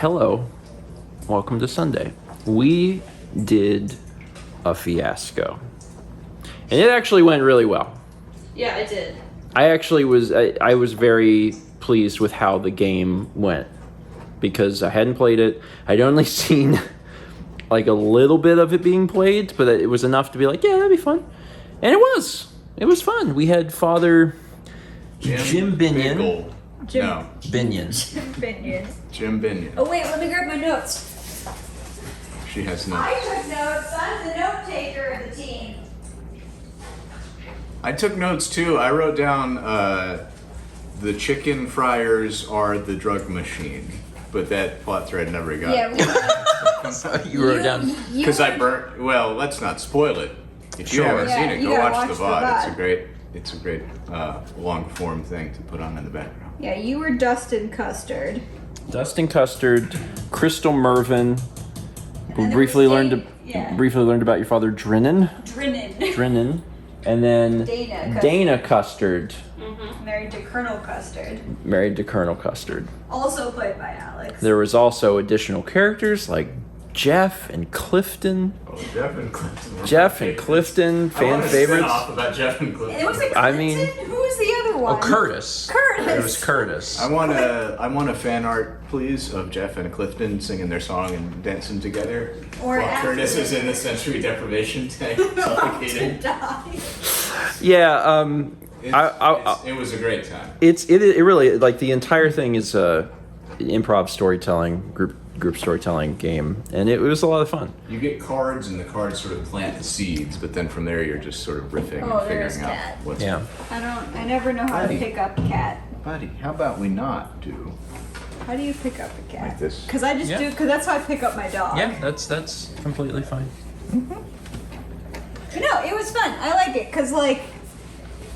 hello. Welcome to Sunday. We did a fiasco. And it actually went really well. Yeah, it did. I was very pleased with how the game went because I hadn't played it. I'd only seen like a little bit of it being played, but it was enough to be like, yeah, that'd be fun. And it was. It was fun. We had Father Jim Binion. No. Binion. Jim Binion. Jim Binion. Oh wait, let me grab my notes. She has notes. I took notes. I'm the note taker of the team. I took notes too. I wrote down the chicken fryers are the drug machine, but that plot thread never got. Yeah, we You wrote down. Because I burnt. Well, let's not spoil it. If you haven't seen it, you go gotta watch the watch the VOD. VOD. It's a great long form thing to put on in the background. Yeah, you were Dustin Custard. Dustin Custard, Crystal Mervin. We And briefly there was learned yeah. briefly learned about your father Drinnan. Drinnan. And then Dana Custard. Custard, Married to Colonel Custard. married to Colonel Custard. Also played by Alex. There was also additional characters like Jeff and Clifton. Oh, Jeff and Clifton. Jeff and Clifton, fan favorites. Off about Jeff and Clifton. It was like I Clinton? mean- Who was the other one? Curtis. Curtis. It was Curtis. I want a fan art, please, of Jeff and Clifton singing their song and dancing together. Or while after Curtis it. is in the sensory deprivation tank, suffocating. Yeah. It was a great time. It really, like, the entire thing is a improv storytelling group storytelling game, and it was a lot of fun. You get cards, and the cards sort of plant the seeds, but then from there you're just sort of riffing Oh, and there's figuring out Cat. what's. Yeah. I never know how Buddy. to pick up a cat. Buddy, how about we not do How do you pick up a cat? like this? Because I just Yeah. do, because that's how I pick up my dog. Yeah, that's completely fine. But no, it was fun. I like it, because like,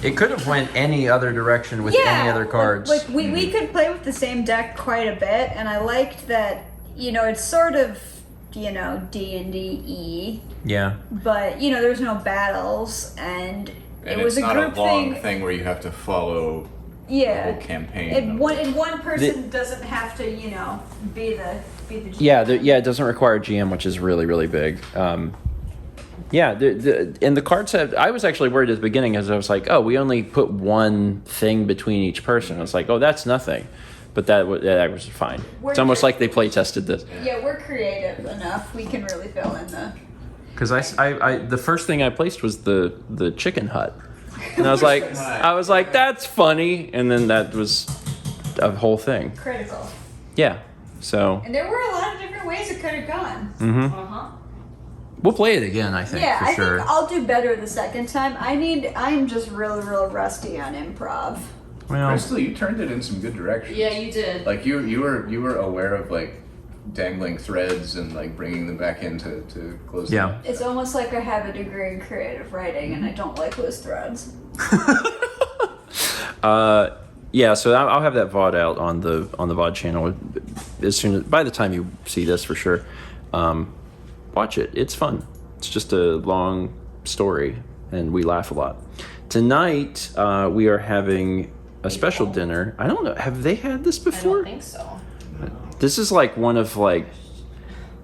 It could have went any other direction with yeah. any other cards. Like we could play with the same deck quite a bit, and I liked that, it's sort of, D&D-y, Yeah. but, there's no battles, and And it was it's a not group a long thing. thing where you have to follow the Yeah. whole campaign. And one person doesn't have to, be the GM. Yeah, it doesn't require GM, which is really, really big. Yeah, and the card set, I was actually worried at the beginning as I was like, oh, we only put one thing between each person. I was like, oh, that's nothing. But that was fine. It's almost like they play tested this. Yeah, we're creative enough. We can really fill in the. Because I the first thing I placed was the chicken hut. And I was like, that's funny. And then that was a whole thing. Critical. Yeah, so. And there were a lot of different ways it could have gone. Mm-hmm. We'll play it again, I think, Yeah, for I sure. think I'll do better the second time. I'm just real rusty on improv. Well, Crystal, you turned it in some good directions. Yeah, you did. Like you were aware of like dangling threads and like bringing them back in to close. yeah. them. It's almost like I have a degree in creative writing and I don't like loose threads. Yeah, so I'll have that VOD out on the VOD channel by the time you see this for sure. Watch it. It's fun. It's just a long story, and we laugh a lot. Tonight, we are having a special dinner. I don't know. Have they had this I before? don't think so. This is like one of like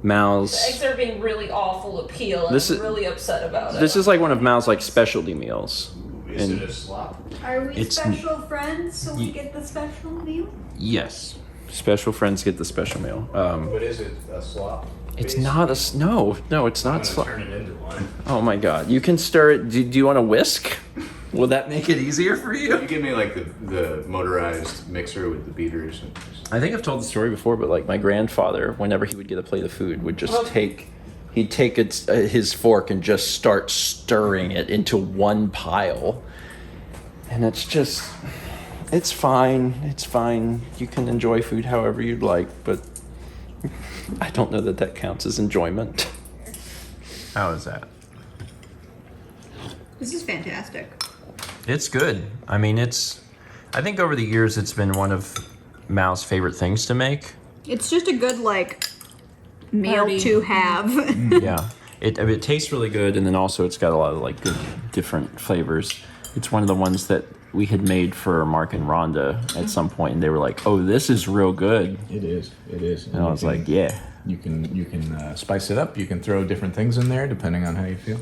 Mal's. The eggs are being really awful to peel, and This I'm is- really upset about it. This is like one of Mal's like specialty meals. Is And- it a slop? Are we It's- special friends so we get the special meal? Yes, special friends get the special meal. What is it? A slop? It's not a no. It's not. Turn it into one. Oh my god. You can stir it. Do you want to whisk? Will that make it easier for You you? give me like the motorized mixer with the beaters. And just... I think I've told the story before, but like my grandfather, whenever he would get a plate of food, would just he'd take his fork and just start stirring it into one pile. And it's fine. It's fine. You can enjoy food however you'd like, but I don't know that counts as enjoyment. How is that? This is fantastic. It's good. I mean, I think over the years it's been one of Mal's favorite things to make. It's just a good meal Party. to have. Yeah. It tastes really good, and then also it's got a lot of like good different flavors. It's one of the ones that we had made for Mark and Rhonda at some point, and they were like, "Oh, this is real good." It is. And I was like, "Yeah, You can spice it up. You can throw different things in there depending on how you feel.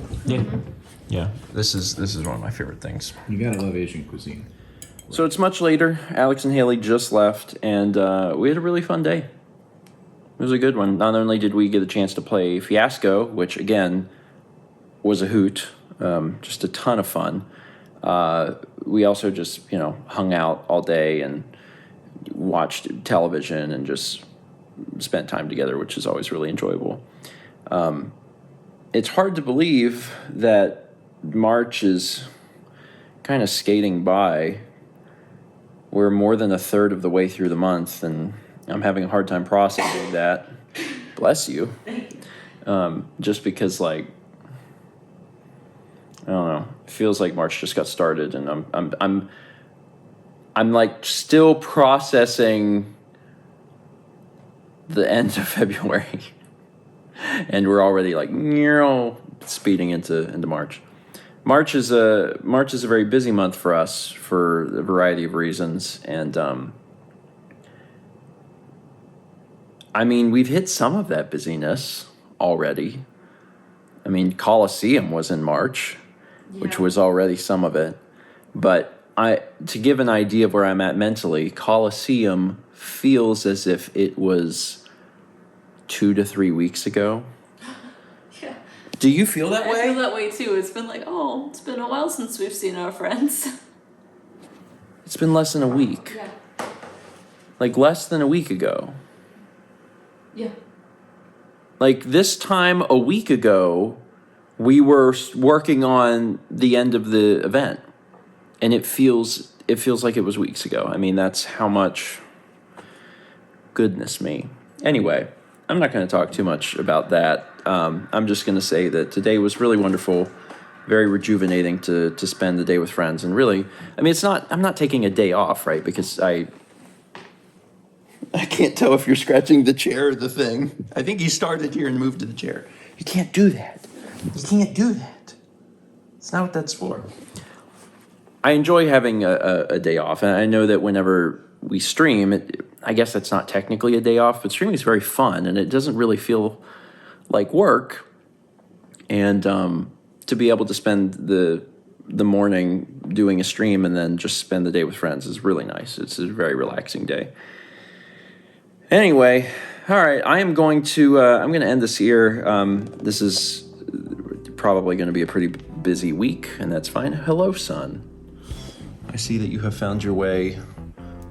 yeah." This is one of my favorite things. You gotta love Asian cuisine. So it's much later. Alex and Hayley just left, and we had a really fun day. It was a good one. Not only did we get a chance to play Fiasco, which again was a hoot, just a ton of fun. We also just hung out all day and watched television and just spent time together, which is always really enjoyable. It's hard to believe that March is kind of skating by. We're more than a third of the way through the month, and I'm having a hard time processing that. Bless you. Just because, like, I don't know, it feels like March just got started, and I'm like still processing the end of February, and we're already like speeding into March. March is a very busy month for us for a variety of reasons, and I mean, we've hit some of that busyness already. I mean, Coliseum was in March, which was already some of it. But to give an idea of where I'm at mentally, Coliseum feels as if it was 2 to 3 weeks ago. Yeah. Do you feel that I way? feel that way too. It's been like, oh, it's been a while since we've seen our friends. It's been less than a week. Yeah. Like less than a week ago. Yeah. Like this time a week ago, we were working on the end of the event, and it feels like it was weeks ago. I mean, that's how much. Goodness me. Anyway, I'm not going to talk too much about that. I'm just going to say that today was really wonderful, very rejuvenating to spend the day with friends, and really, I mean, I'm not taking a day off, right? Because I can't tell if you're scratching the chair or the thing. I think he started here and moved to the chair. You can't do that. You can't do that. It's not what that's for. I enjoy having a day off, and I know that whenever we stream, I guess that's not technically a day off, but streaming is very fun, and it doesn't really feel like work. And to be able to spend the morning doing a stream and then just spend the day with friends is really nice. It's a very relaxing day. Anyway, all right, I'm going to end this here. This is probably going to be a pretty busy week, and that's fine. Hello, son. I see that you have found your way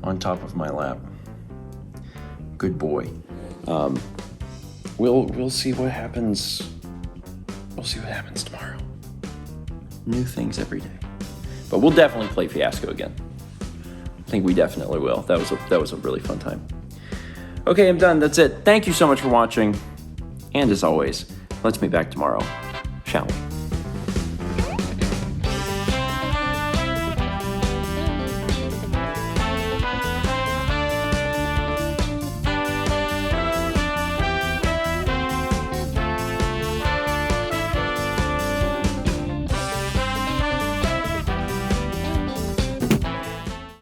on top of my lap. Good boy. We'll see what happens. We'll see what happens tomorrow. New things every day, but we'll definitely play Fiasco again. I think we definitely will. That was a really fun time. Okay, I'm done. That's it. Thank you so much for watching. And as always, let's meet back tomorrow, shall we?